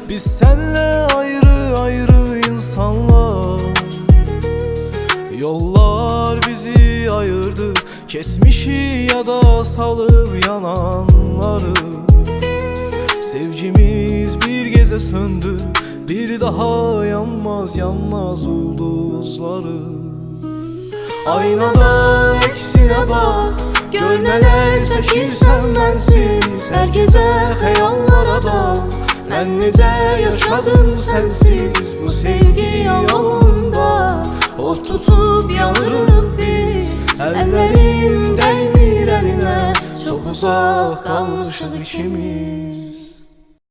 Biz senle ayrı ayrı insanlar. Yollar bizi ayırdı, kesmişi ya da salıp yananları. Sevgimiz bir gece söndü, bir daha yanmaz yanmaz ulduzları. Aynada eksine bak, gör neler çəkirsən mənsiz. Hər gecə xəyallara dal, mən necə yaşadım sənsiz. Bu sevgi yolunda od tutub yanırıq biz. Əllərim dəymir əlinə, çox uzaq qalmışıq ikimiz.